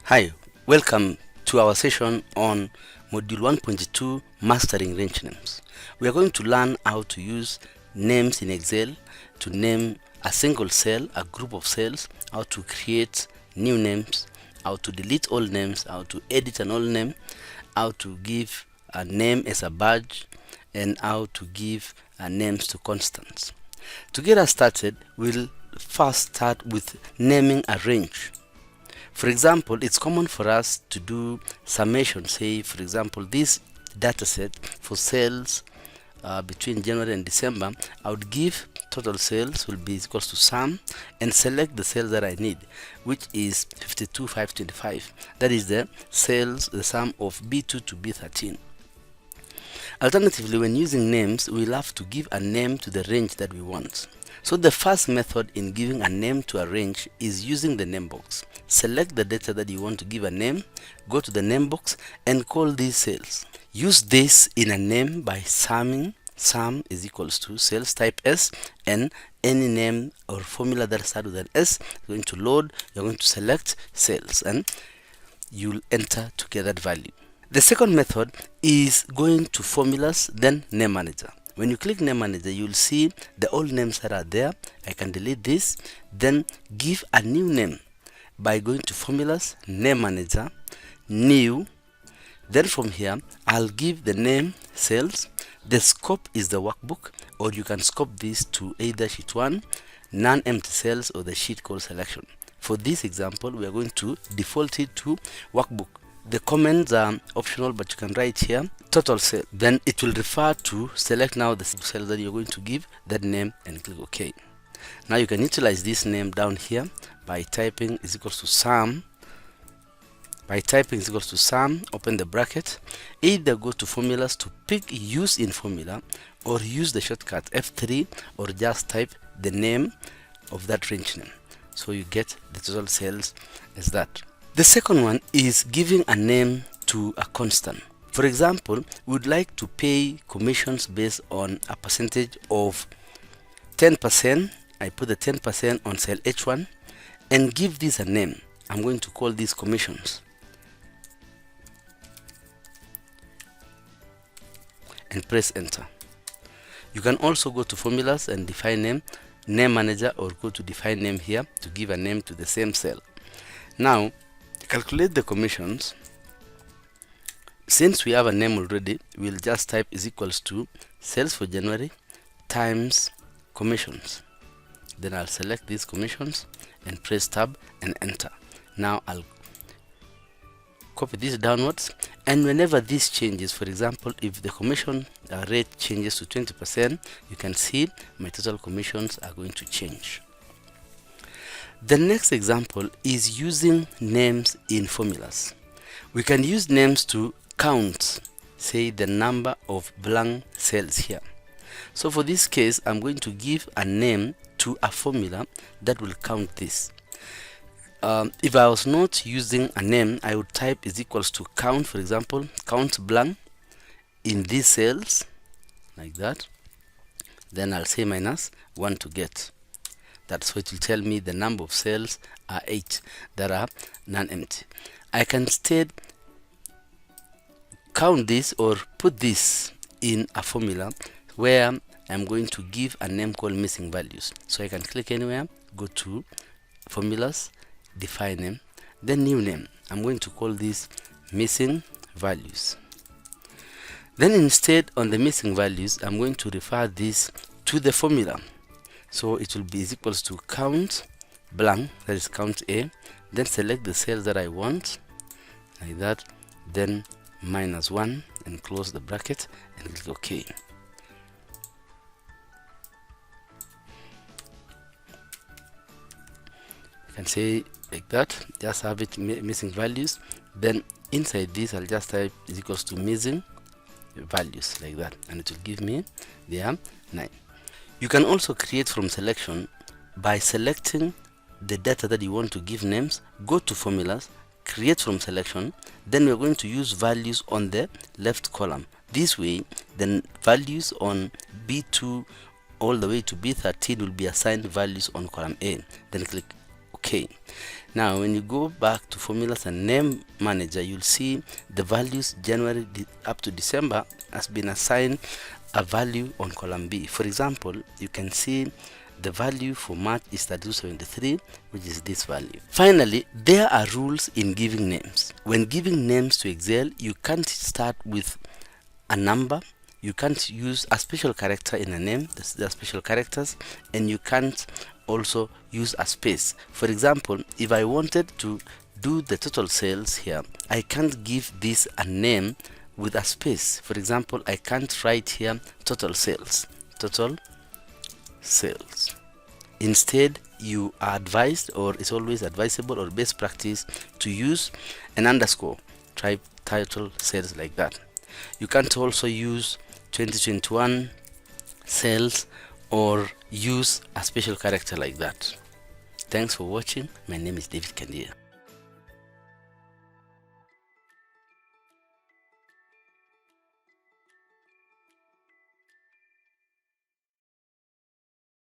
Hi, welcome to our session on Module 1.2 Mastering Range Names. We are going to learn how to use names in Excel to name a single cell, a group of cells, how to create new names, how to delete old names, how to edit an old name, how to give a name as a badge, and how to give names to constants. To get us started, we'll first start with naming a range. For example, it's common for us to do summation. Say, for example, this data set for sales between January and December, I would give total sales will be equals to sum and select the sales that I need, which is 52,525. That is the sales, the sum of B2 to B13. Alternatively, when using names, we'll have to give a name to the range that we want. So the first method in giving a name to a range is using the name box. Select the data that you want to give a name, go to the name box and call these cells. Use this in a name by summing. Sum is equals to sales type S, and any name or formula that starts with an S, you're going to load, you're going to select sales, and you'll enter to get that value. The second method is going to formulas, then name manager. When you click name manager, you'll see the old names that are there. I can delete this, then give a new name by going to formulas, name manager, new. Then from here, I'll give the name sales. The scope is the workbook, or you can scope this to either sheet 1, non-empty cells, or the sheet called selection. For this example, we are going to default it to workbook. The comments are optional, but you can write here total cell. Then it will refer to select now the cell that you're going to give that name and click OK. Now you can utilize this name down here by typing is equals to sum. By typing is equals to sum, open the bracket. Either go to formulas to pick use in formula, or use the shortcut F3, or just type the name of that range name. So you get the total cells as that. The second one is giving a name to a constant. For example, we would like to pay commissions based on a percentage of 10%. I put the 10% on cell H1 and give this a name. I'm going to call these commissions and press enter. You can also go to formulas and define name manager, or go to define name here to give a name to the same cell. Now calculate the commissions. Since we have a name already, we'll just type is equals to sales for January times commissions. Then I'll select these commissions and press tab and enter. Now I'll copy this downwards, and whenever this changes, for example, if the commission rate changes to 20%, you can see my total commissions are going to change. The next example is using names in formulas. We can use names to count, say, the number of blank cells here. So for this case, I'm going to give a name to a formula that will count this. If I was not using a name, I would type is equals to count, for example, count blank in these cells, like that. Then I'll say minus 1 to get. That's what will tell me the number of cells are 8 that are non-empty. I can instead count this or put this in a formula where I'm going to give a name called missing values. So I can click anywhere, go to formulas, define name, then new name. I'm going to call this missing values. Then instead on the missing values, I'm going to refer this to the formula. So it will be is equals to count blank, that is count A, then select the cells that I want, like that, then minus 1 and close the bracket and click OK. You can say like that, just have it missing values. Then inside this, I'll just type is equals to missing values, like that, and it will give me there 9. You can also create from selection by selecting the data that you want to give names, go to formulas, create from selection, then we're going to use values on the left column. This way, the values on B2 all the way to B13 will be assigned values on column A. Then click OK. Now when you go back to formulas and name manager, you'll see the values January up to December has been assigned a value on column B. For example, you can see the value for March is 3273, which is this value. Finally, there are rules in giving names. When giving names to Excel, you can't start with a number, you can't use a special character in a name, there are special characters, and you can't also use a space. For example, if I wanted to do the total sales here, I can't give this a name with a space. For example, I can't write here total sales. Instead, you are advised, or it's always advisable or best practice, to use an underscore, type title sales like that. You can't also use 2021 sales or use a special character like that. Thanks for watching. My name is David Kandia.